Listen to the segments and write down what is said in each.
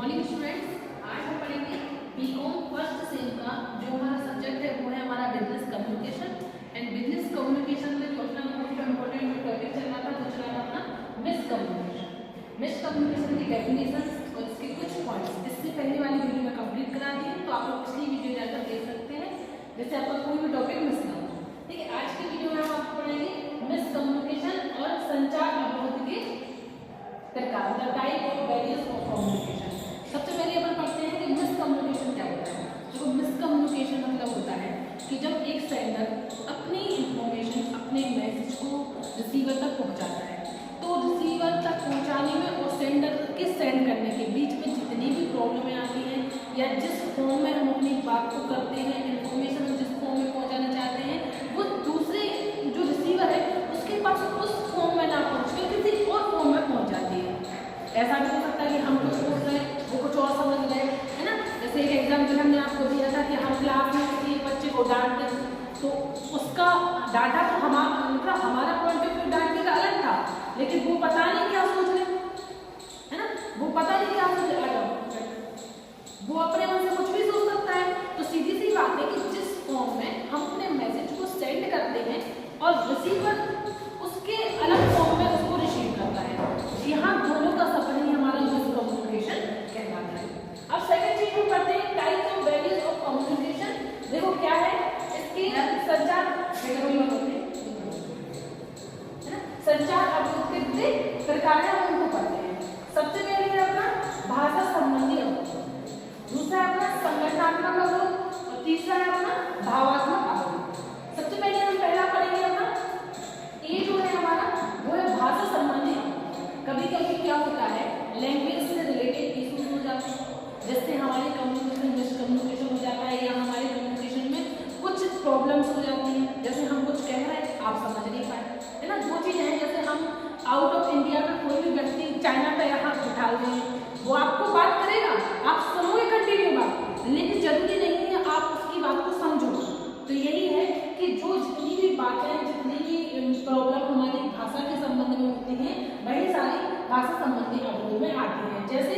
Morning students, आज हम पढ़ेंगे बीकॉम फर्स्ट सेम का जो हमारा सब्जेक्ट है वो है हमारा business communication. And business communication में जो अपना मोस्ट इम्पोर्टेंट टॉपिक चल रहा था वो चल रहा था अपना मिस कम्युनिकेशन। मिस कम्युनिकेशन की डेफिनेशन और इसके कुछ पॉइंट्स इससे पहले वाली वीडियो में कंप्लीट करा दिए, तो आप लोग पिछली वीडियो जाकर देख सकते हैं जिससे आपका कोई भी टॉपिक मिस ना हो। ठीक है, आज की वीडियो में हम आपको पढ़ेंगे मिस कम्युनिकेशन और संचार अवरोध के प्रकार, the type of various of communication. सबसे पहले अपन पढ़ते हैं कि मिस कम्युनिकेशन क्या होता है। देखो, मिस कम्युनिकेशन मतलब होता है कि जब एक सेंडर अपनी इंफॉर्मेशन, अपने मैसेज को रिसीवर तक पहुंचाता है, तो रिसीवर तक पहुंचाने में और सेंडर के सेंड करने के बीच में जितनी भी प्रॉब्लमें आती हैं या जिस फॉर्म में हम अपनी बात को करते हैं, इंफॉर्मेशन हम जिस फॉर्म में पहुँचाना चाहते हैं, वो दूसरे जो रिसीवर है उसके पास उस फॉर्म में ना पहुँच के किसी और फॉर्म में पहुँच जाती है। ऐसा भी हो सकता है कि हम कुछ सोच रहे हैं वो कुछ और समझ गए, है ना। जैसे एक एग्जाम्पल हमने आपको दिया था कि हम क्लास में किसी बच्चे को डांटते हैं, तो उसका डाटा तो हमारा पॉइंट ऑफ व्यू डांटने का अलग था, लेकिन वो पता नहीं क्या सोच रहे, है ना। वो पता नहीं क्या सोच रहे, वो अपने मन से कुछ भी सोच सकता है। तो सीधी सी बात है कि जिस फॉर्म में हम अपने मैसेज को सेंड करते हैं और रिसीवर उसके अलग फॉर्म में उसको रिसीव करता है, यहाँ दोनों का सफर ही हमारा मिस कम्युनिकेशन कहलाता है। अब सेकंड चीज हम पढ़ते हैं types of various of communication. देखो क्या है इसकी संचार, है ना, संचार अवरोध के कितने प्रकार है हम उनको पढ़ते हैं। सबसे पहले है अपना भाषा संबंधी अवरोध, दूसरा है अपना संगठनात्मक अवरोध और तीसरा है अपना भावात्मक अवरोध। सबसे पहले हम पहला पढ़ेंगे अपना ये जो है हमारा वो है भाषा संबंधी। कभी कभी क्या होता है लैंग्वेज से रिलेटेड इश्यूज हो जाते हैं, जैसे हमारी कम्युनिकेशन मिसकम्युनिकेशन हो जाता है या हमारे कम्युनिकेशन में कुछ प्रॉब्लम्स हो जाती हैं। जैसे हम कुछ कह रहे हैं आप समझ नहीं पाए, है ना। दो चीज़ें हैं, जैसे हम आउट ऑफ इंडिया का कोई भी व्यक्ति चाइना का यहाँ उठा दें, वो आपको बात करेगा, आप सुनोगे कंटिन्यू बात, लेकिन जरूरी नहीं है आप उसकी बात को समझो। तो यही है कि जो जितनी भी बातें, जितनी भी प्रॉब्लम हमारी भाषा के संबंध में होती हैं, वही सारी भाषा संबंधी अवरोध में आती है। जैसे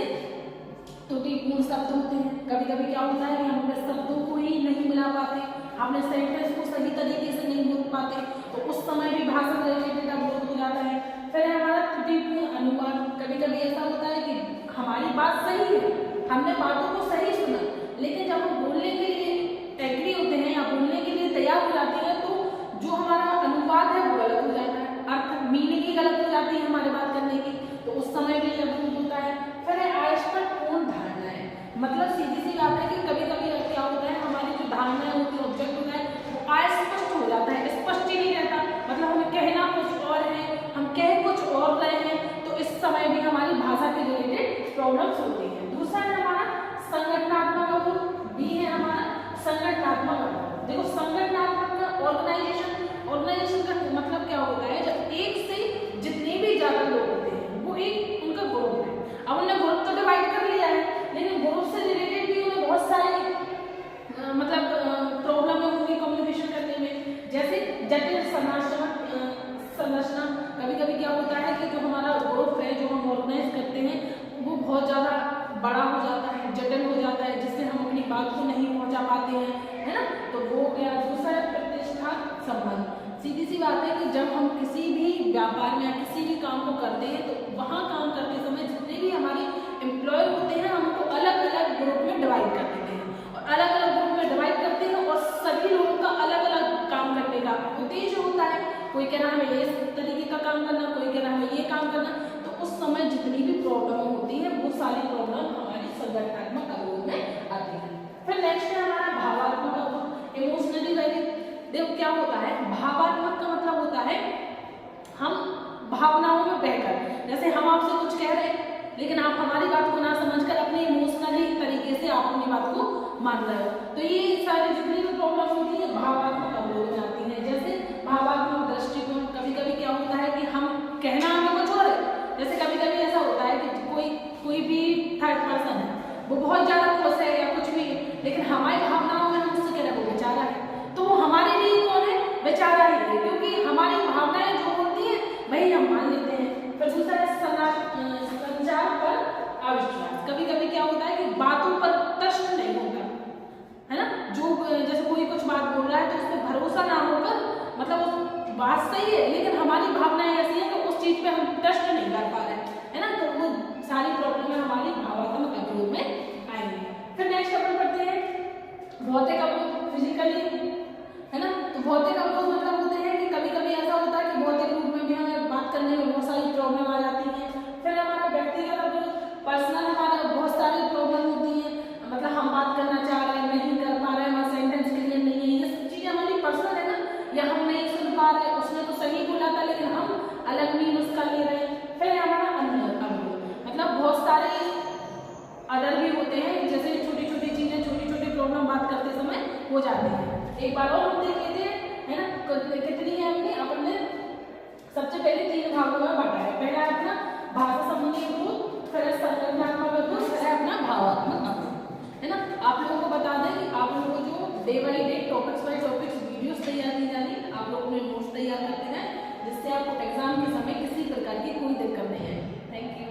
त्रुटिपूर्ण शब्द होते हैं, कभी कभी क्या होता है कि हम अपने शब्दों को ही नहीं मिला पाते, अपने सेंटेंस को सही तरीके से नहीं बोल पाते, तो उस समय भी भाषा से रिलेटेड अवरोध हो जाता है। फिर हमारा त्रुटिपूर्ण अनुवाद, कभी कभी ऐसा होता है कि हमारी बात सही है, हमने बातों को सही सुना, लेकिन जब हम बोलने के लिए एग्री होते हैं या बोलने के लिए तैयार हो जाते हैं, तो जो हमारा अनुवाद है वो गलत हो जाता है, अर्थ मीनिंग ही गलत हो जाती है हमारी बात करने की, तो उस समय भी अवरोध होता है। फिर आस्पष्टपूर्ण धारणाएं, मतलब सीधी सी बात है कि कभी कभी क्या होता है हमारी जो धारणाएं होती है, ऑब्जेक्ट होता है, वो अस्पष्ट हो जाता है, स्पष्ट ही नहीं रहता, मतलब हमें कहना कुछ और है, हम कह कुछ और रहे हैं, तो इस समय भी हमारी भाषा के रिलेटेड प्रॉब्लम्स होती है। दूसरा है हमारा संगठनात्मक अवरोध, भी है हमारा संगठनात्मक अवरोध। देखो, संगठनात्मक ऑर्गेनाइजेशन का मतलब क्या होता है, जब एक से जितने भी ज्यादा लोग होते हैं वो एक उनका ग्रुप है। अब उन्होंने ग्रुप तो डिवाइड कर लिया है, लेकिन ग्रुप से रिलेटेड भी उन्हें बहुत सारे मतलब प्रॉब्लम होंगी कम्युनिकेशन करने में। जैसे जटिल संरचना, कभी कभी क्या होता है कि जो हमारा ग्रुप है, जो हम ऑर्गेनाइज करते हैं, वो बहुत ज़्यादा बड़ा हो जाता है, जटिल हो जाता है, जिससे हम अपनी बात को नहीं पहुंचा पाते हैं, है ना। तो वो गया। दूसरा है प्रतिष्ठा संबंध। सीधी सी बात है कि जब हम किसी भी व्यापार में या किसी भी काम को करते हैं, तो वहाँ काम करते समय जितने भी हमारे एम्प्लॉय होते हैं, हम उनको अलग अलग ग्रुप में डिवाइड कर देते हैं और अलग अलग ग्रुप में डिवाइड करते हैं, और सभी लोगों का अलग अलग काम करने का उद्देश्य होता है। कोई कह रहा है हमें इस तरीके का काम करना, कोई कह रहा है हमें ये काम करना, तो उस समय जितनी भी प्रॉब्लम होती है वो सारी प्रॉब्लम हमारी संगठनात्मक अवरोध में आती है। फिर नेक्स्ट है हमारा भावात्मक अवरोध, इमोशनली वेरियस। देखो क्या होता है, भावात्मक का मतलब होता है हम भावनाओं में बहकर, जैसे हम आपसे कुछ कह रहे हैं लेकिन आप हमारी बात को ना समझकर अपने इमोशनली तरीके से आप अपनी बात को मान रहे हो, तो ये सारी जितनी भी प्रॉब्लम होती है भावात्मक अवरोध में आती है। जैसे भावात्मक दृष्टिकोण, कभी कभी क्या होता है कि हम कहना हमें कुछ और है, जैसे कभी कभी ऐसा होता है कि कोई भी थर्ड पर्सन है, वो बहुत ज्यादा खुश है या कुछ भी, लेकिन हमारी भावनाओं में हम उससे कह रहे हैं वो बेचारा है, तो वो हमारे लिए कौन है, बेचारा ही है, क्योंकि हमारी भावनाएं जो होती है वही हम मान लेते हैं। फिर दूसरा है संचार पर अविश्वास। कभी कभी क्या होता है बात सही है, लेकिन हमारी भावनाएं ऐसी है कि उस चीज पे हम ट्रस्ट नहीं कर पा रहे हैं, है ना, तो वो सारी प्रॉब्लम हमारी भावात्मक अवरोध में आएंगे। फिर नेक्स्ट अपन पढ़ते हैं भौतिक अवरोध, फिजिकली, है ना। तो भौतिक अवरोध मतलब होते हैं कि कभी कभी ऐसा होता है कि भौतिक रूप में भी हमें बात करने में बहुत सारी प्रॉब्लम आ जाती है। फिर हमारा व्यक्तिगत अवरोध, पर्सनल हमारा बहुत सारी प्रॉब्लम होती है, मतलब हम बात करना चाह रहे हैं नहीं कर पा रहे हैं, हमारा सेंटेंस क्लियर नहीं है, ये सब चीजें हमारी पर्सनल है ना, या हम नहीं सुन पा रहे, उसने तो सही बोला था लेकिन हम अलग मीन उसका ले रहे हैं। फिर हमारा अन्य अवरोध, मतलब बहुत सारे अदर भी होते हैं, जैसे छोटी छोटी चीजें, छोटी छोटी प्रॉब्लम बात करते समय हो जाती है। एक बार और हम देख लेते हैं, है ना, कितनी है हमने, अपन ने सबसे पहले 3 भागों में बांटा है। पहला है अपना भाषा संबंधी अवरोध, फिर है संगठनात्मक अवरोध, फिर है अपना भावात्मक अवरोध, है ना। आप लोगों को बता दें कि आप लोगों को जो day by day topics by topics videos तैयार की जा रही है, आप लोग अपने नोट्स तैयार करते हैं, जिससे आपको एग्जाम के समय किसी प्रकार की कोई दिक्कत नहीं आएगी। Thank you.